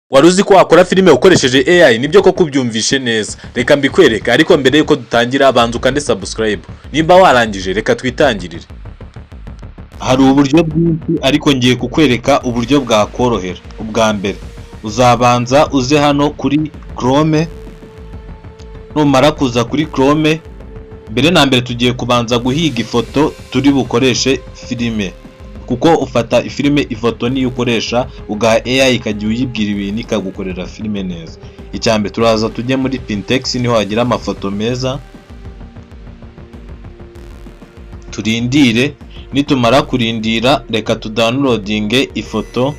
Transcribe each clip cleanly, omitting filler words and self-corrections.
Wari uzi ko wakora filime ukoresheje AI? Nibyo koko ubyumvishe neza. Reka mbikwereka, ariko mbere yuko dutangira banza ukande subscribe. Nimba warangije reka twitangirire. Hari uburyo bwinshi ariko ngiye kukwereka uburyo bwakorohera. Ubwa mbere uzabanza uze hano kuri Chrome, numara kuza kuri Chrome, mbere na mbere tugiye kubanza guhiga ifoto turi bukoreshe filime, kuko ufata filime ifoto niyo ukoresha ugaha AI ikajya uyibwira ibintu ikagukorera filime neza. Icyambere turaza tujye muri Pinterest, niho hagira amafoto meza, turindire. Nitumara kurindira reka tudownloadinge ifoto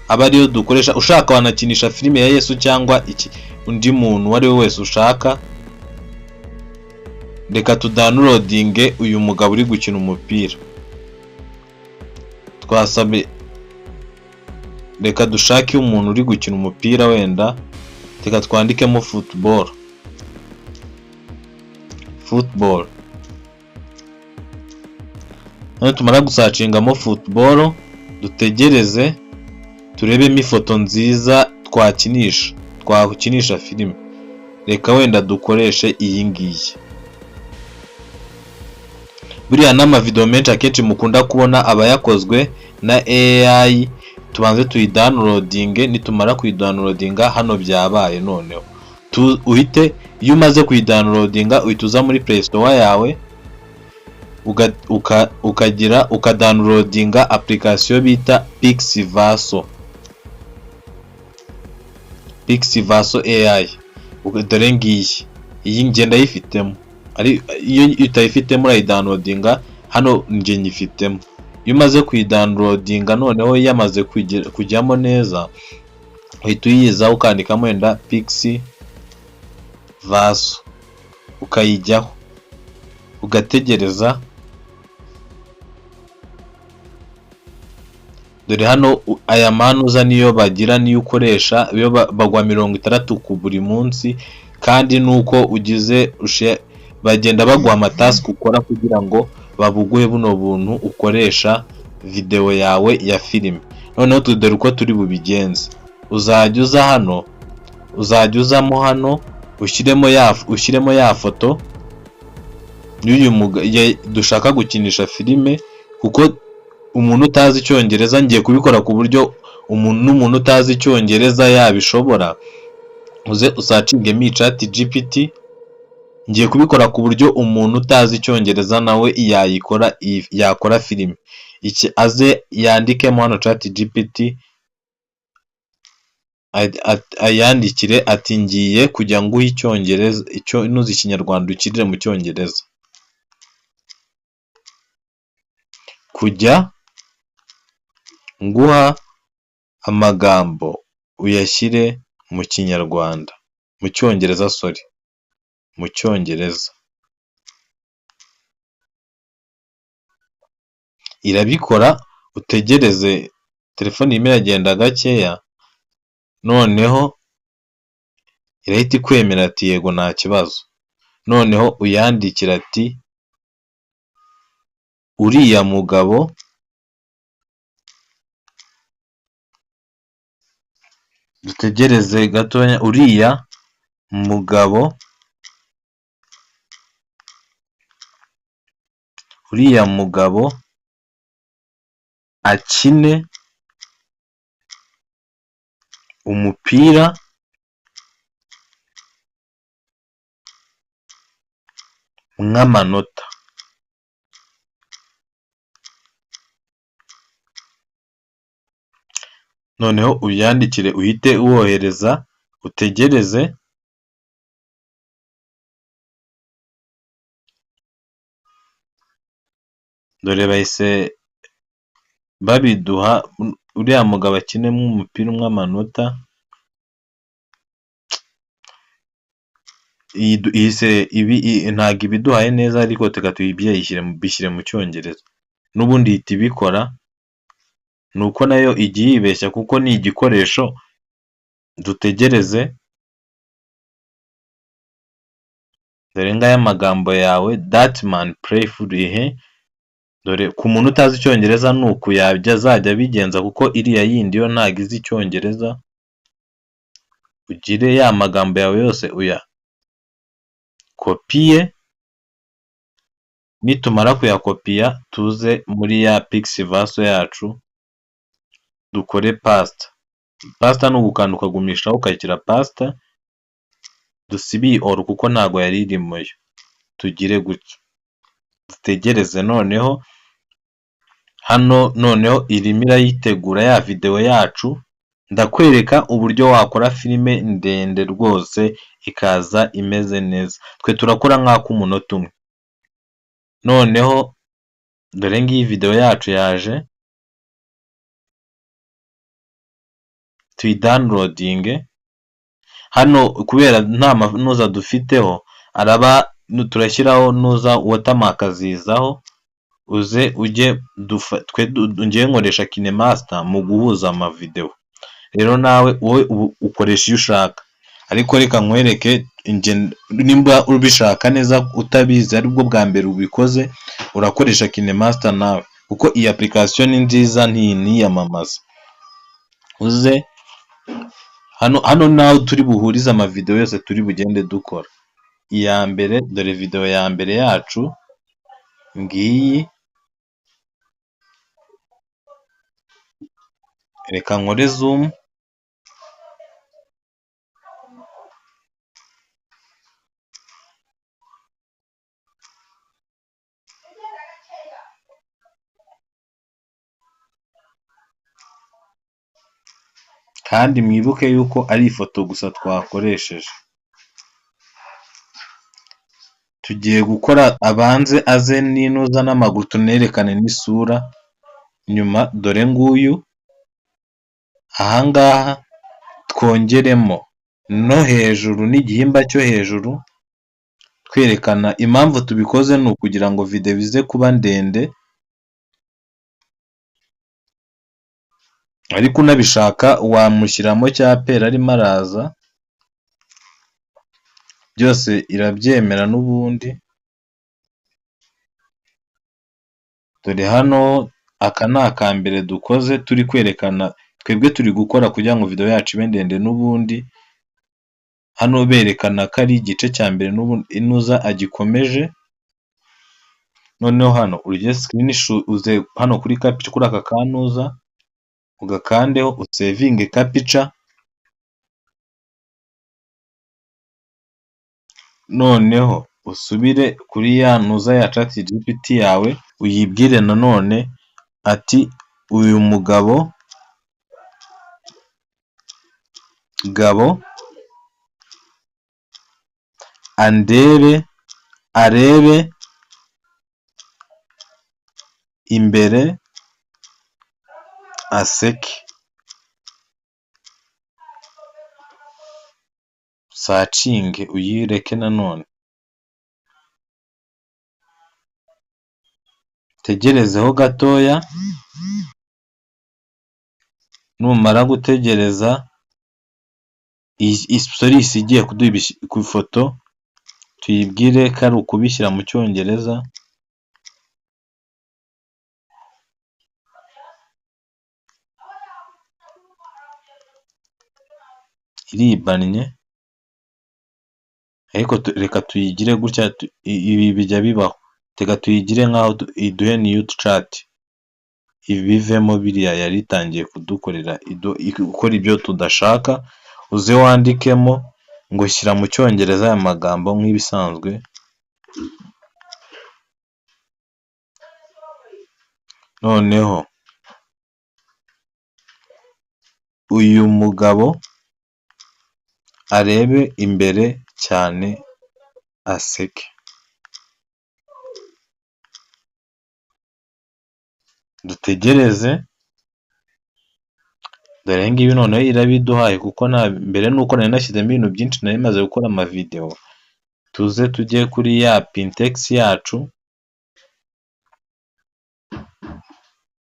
aba ariyo dukoresha. Ushaka wanakinisha filime ya Yesu cyangwa undi muntu wari we wese ushaka. Reka tudownloadinge uyu mugabo uri gukina umupira. Twasabe reka dushake umuntu uri gukina umupira, wenda reka twandikemo football. Hano tumara gusacingamo football, dutegereze turebemo ifoto nziza twakinisha filime. Reka wenda dukoreshe iyi ngiyi. Buriya n'amavideo menshi akenshi mukunda kubona aba yakozwe na AI. Tubanze tuyidownloadinge, nitumara kuyidownloadinga hano byabaye. Noneho iyo umaze kuyidownloadinga uhita uza muri Play Store yawe ukadownloadinga application bita Pixvaso AI. Dore ngiyi, iyi ngenda yifitemo. Iyo utayifitemo urayidownloadinga, hano nge nyifitemo. Iyo umaze kuyidownloadinga noneho yamaze kujyamo neza, uhita uyiza ukandikamo wenda Pixvaso, ukayijyaho ugategereza. Dore hano aya manuza niyo bagira, niyo ukoresha, iyo bagwa 60 ku buri munsi. Kandi nuko ugize bagenda baguha amatask ukora kugira ngo babuguhe buno buntu ukoresha video yawe ya filime. Noneho tudore uko turi bubigenze. Uzajya uzamo hano ushyiremo ya foto y'uyu dushaka gukinisha filime, kuko umuntu utazi icyongereza ngiye kubikora ku buryo n'umuntu utazi icyongereza yabishobora. Uze usacingemo ChatGPT. Ngiye kubikora ku buryo umuntu utazi icyongereza nawe yakora filime. Aze yandikemo hano ChatGPT, ayandikire ati ngiye kujya nguha icyongereza, nuzi ikinyarwanda ukirire mu cyongereza. Kujya nguha amagambo uyashyire mu kinyarwanda, mu cyongereza, mu cyongereza. Irabikora, utegereze. Telefone irimo iragenda gakeya, noneho irahita ikwemera ati yego nta kibazo. Noneho uyandikira ati uriya mugabo dutegereze gatoya. Uriya mugabo akine umupira nk'amanota. Noneho uyandikire uhite uwohereza, utegereze. Dore bahise babiduha, uriya mugabo akinemo umupira nk'amanota. Ntabwo ibiduhaye neza, ariko reka bishyire mu cyongereza. N'ubundi ihita ibikora, nuko nayo igiye yibeshya kuko ni igikoresho. Dutegereze. Dore ngaya amagambo yawe, that man playful. dore ku muntu utazi icyongereza ni uku azajya abigenza, kuko iriya yindi yo ntabwo izi icyongereza. Ugire ya magambo yawe yose uyakopiye, nitumara kuyakopiya tuze muri ya Pixvaso yacu dukore pasita. Pasita ni ugukanda ukagumishaho ukayishyira pasita, dusibe iyi oru kuko ntabwo yari irimo yo. Tugire gutya, dutegereze noneho. Hano noneho irimo irayitegura ya videwo yacu. Ndakwereka uburyo wakora filime ndende rwose ikaza imeze neza. Twe turakora nk'ak'umunota umwe. Noneho dore ngiyi videwo yacu yaje, tuyidownloadinge. Hano kubera nta manuza dufiteho, turashyiraho nuza watermark zizaho, uze ujye ngiye nkoresha KineMaster mu guhuza amavidewo. Rero nawe wowe ukoresha iyo ushaka, ariko reka nkwereke nimba ubishaka neza utabizi aribwo bwa mbere ubikoze, urakoresha KineMaster nawe, kuko iyi application ni nziza ntiyamamaza. Uze hano nawe turi buhurize amavidewo yose turi bugende dukora. Iya mbere, dore videwo ya mbere yacu ngiyi. Reka nkore zoom. Kandi mwibuke yuko ari ifoto gusa twakoresheje. Tugiye gukora abanze aze n'inuza n'amaguru tunerekane n'isura nyuma. Dore nguyu, ahangaha twongeremo no hejuru n'igihimba cyo hejuru, twerekana impamvu tubikoze ni ukugira ngo videwo ize kuba ndende. Ariko unabishaka wamushyiramo cya pera arimo araza, byose irabyemera n'ubundi. Dore hano aka ni akambere dukoze, turi kwerekana twebwe turi gukora kugira ngo videwo yacu ibe ndende n'ubundi. Hano berekana ko ari igice cya mbere n'ubundi inuza agikomeje. Noneho hano urye screenshot, uze hano kuri capture, kuri aka kanuza ugakandeho usevinge capture. Noneho usubire kuri ya nuza ya ChatGPT yawe, uyibwire nanone ati uyu mugabo arebe imbere aseke. Sacinge uyireke nanone, tegerezeho gatoya. Numara gutegereza, stories igiye kuduha ku ifoto tuyibwire ko ari ukubishyira mu cyongereza. Iribannye, ariko reka tuyigire gutya. Ibi bijya bibaho, tega tuyigire nkaho iduhe new chat, ibivemo biriya yari itangiye kudukorera ikora ibyo tudashaka. Uze wandikemo ngo shyira mu cyongereza aya magambo nk'ibisanzwe. Noneho uyu mugabo arebe imbere cyane aseke. Dutegereze. Dore ngibi noneho irabiduhaye, kuko mbere nuko nari nashyizemo ibintu byinshi, nari maze gukora amavidewo. Tuze tujye kuri ya Pintex yacu.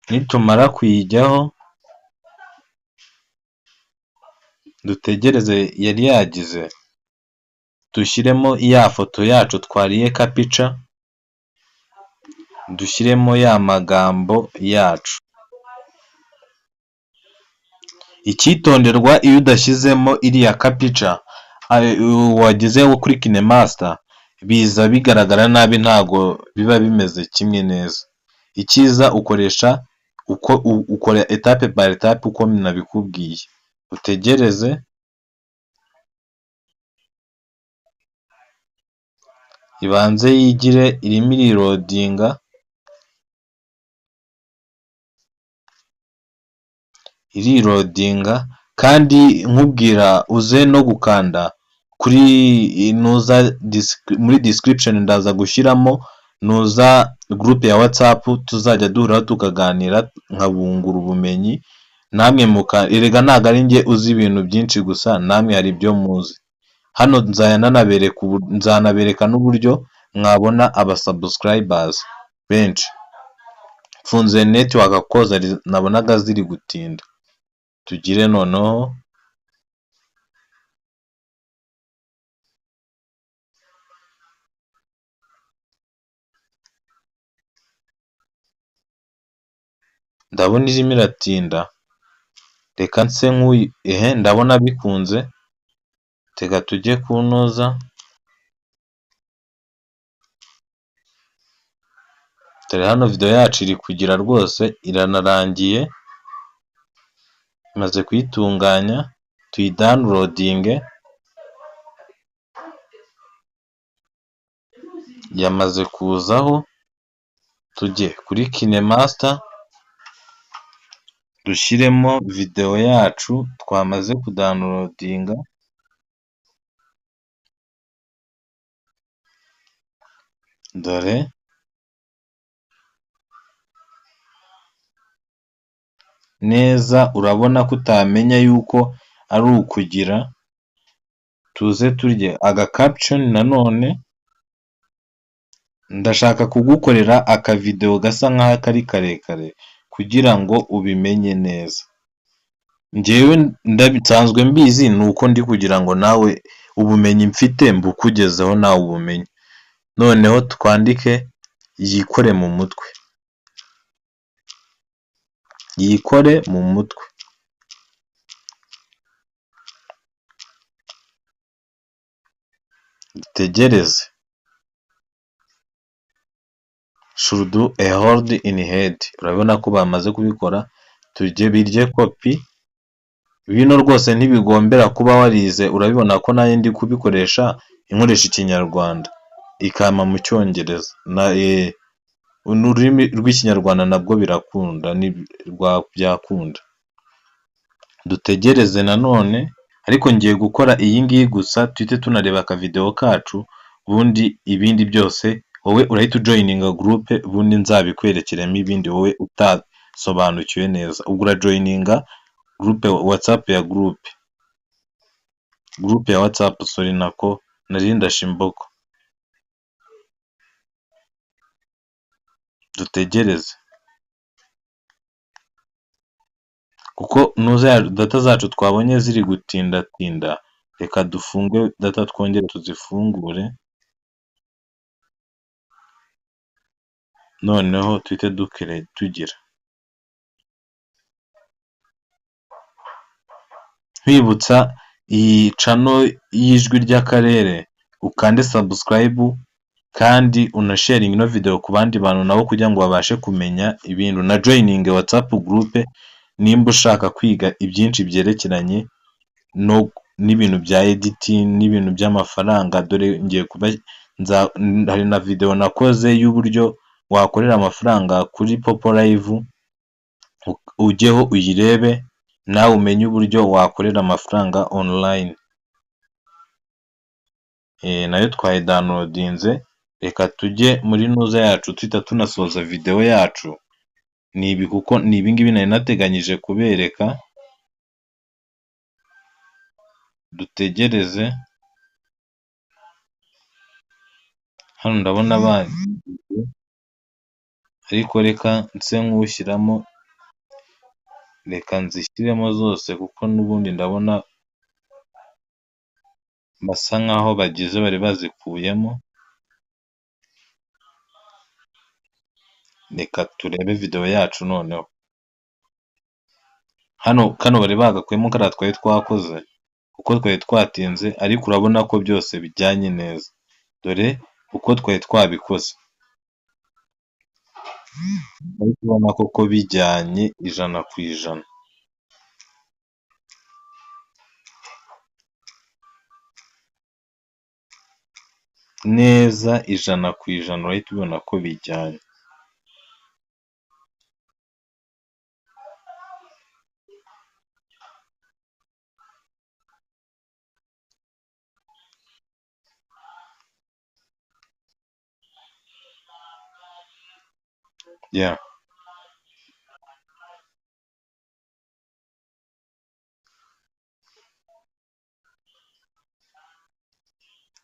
Nitumara kuyijyaho dutegereze yari yagize, dushyiremo ya foto yacu twariye capture. dushyiremo ya magambo yacu. Icyitonderwa iyo udashyizemo iriya kapica wagezeho kuri KineMaster biza bigaragara nabi, ntago biba bimeze kimwe neza. Icyiza ukora etape par etape uko nabikubwiye. Utegereze ibanze yigire, irimo irirodinga kandi nkubwira uze no gukanda kuri muri description ndaza gushyiramo groupe ya WhatsApp tuzajya duhuraho tukaganira nkabungura ubumenyi, namwe erega ntabwo ari njye uzi ibintu byinshi gusa, namwe hari ibyo muzi. Hano nzanabereka n'uburyo mwabona abasubscribers benshi. Mfunze network koza nabonaga ziri gutinda. Tugire noneho ndabona irimo iratinda, reka nse ndabona bikunze, teka tujye kunoza. Dore hano video yacu iri kugira rwose iranarangiye, maze kuyitunganya tuyidownloadinge, yamaze kuzaho. Tujye kuri KineMaster dushyiremo video yacu twamaze kudownloadinga. Dore neza urabona ko utamenya yuko ari ukugira. Tuze turye aga caption nanone, ndashaka kugukorera akavideo gasa nk'aho kari karekare kugira ngo ubimenye neza. Njyewe nsanzwe mbizi, ni uko ndi kugira ngo nawe ubumenyi mfite mbukugezeho nawe ubumenyi. Noneho twandike yikore mu mutwe. Yikore mu mutwe. Dutegereze. Should do a hold in head. Urabona ko bamaze kubikora. Birye copy. Bino rwose ntibigombera kuba warize, urabibona ko nayo ndi kubikoresha inkoresha ikinyarwanda ikama mu cyongereza. Ururimi rw'ikinyarwanda nabwo birakunda, byakunda. Dutegereze nanone, ariko ngiye gukora iyi ngiyi gusa tuhite tunareba akavideo kacu, ubundi ibindi byose wowe urahita ujoininga groupe, ubundi nzabikwerekeramo ibindi wowe utasobanukiwe neza. Ubwo urajoininga groupe WhatsApp ya groupe ya WhatsApp, sorry nako narindashe imboko. Dutegereze kuko data zacu twabonye ziri gutindatinda, reka dufunge data twongere tuzifungure, noneho tuhite tugira. Nkwibutsa iyi channel y'ijwi ry'akarere ukande subscribe kandi unasharing ino video ku bandi bantu nabo kugira ngo babashe kumenya ibintu, na joining WhatsApp group nimba ushaka kwiga ibyinshi byerekeranye n'ibintu bya editing n'ibintu by'amafaranga. Dore ngiye hari na video nakoze y'uburyo wakorera amafaranga kuri Popo Live, ujyeho uyirebe nawe umenye uburyo wakorera amafaranga online. Nayo twayidownloadinze, reka tujye muri nuza yacu tuhita tunasoza video yacu. Kuko ni ibingibi nari nateganyije kubereka. Dutegereze. Hano ndabona ariko reka nse nk'ushyiramo, reka nzishyiremo zose kuko n'ubundi ndabona basa nkaho bari bazikuyemo. reka turebe video yacu noneho. Hano kano bari bagakuyemo kariya twari twakoze kuko twari twatinze, ariko urabona ko byose bijyanye neza. Dore uko twari twabikoze, ariko ubona koko bijyanye ijana ku ijana. Neza ijana ku ijana, urahita ubona ko bijyanye. Yeah.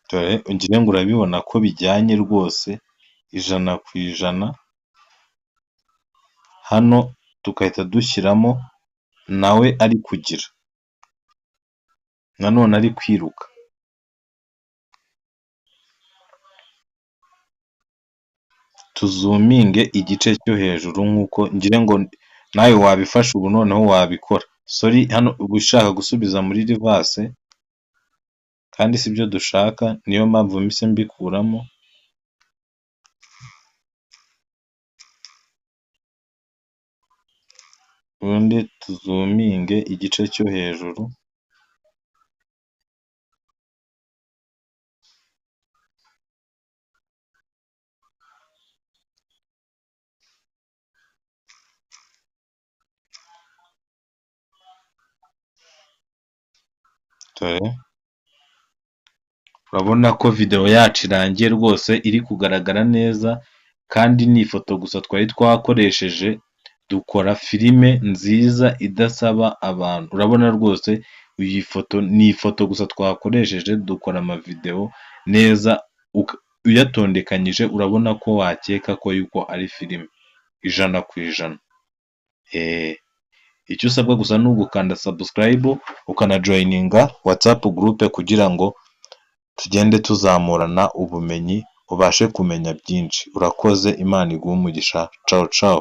Dore ngira ngo urabibona ko bijyanye rwose ijana ku ijana. Hano tugahita dushyiramo nawe ari kugira, nanone ari kwiruka. Tuzuminge igice cyo hejuru nk'uko ngira ngo nawe wabifasha ubu noneho wabikora. Sorry, hano uba ushaka gusubiza muri reverse kandi sibyo dushaka, niyo mpamvu mpise mbikuramo. Ubundi tuzuminge igice cyo hejuru. Dore urabona ko video yacu irangiye rwose, iri kugaragara neza, kandi ni ifoto gusa twari twakoresheje dukora filime nziza idasaba abantu. Urabona rwose iyi foto ni ifoto gusa twakoresheje dukora amavideo neza, uyatondekanyije urabona ko wakeka ko yuko ari filime ijana ku ijana. Icyo usabwa gusa ni ugukanda subscribe, ukanajoyininga WhatsApp group kugira ngo tugende tuzamurana ubumenyi, ubashe kumenya byinshi. Urakoze, Imana iguhe umugisha. Ciao ciao.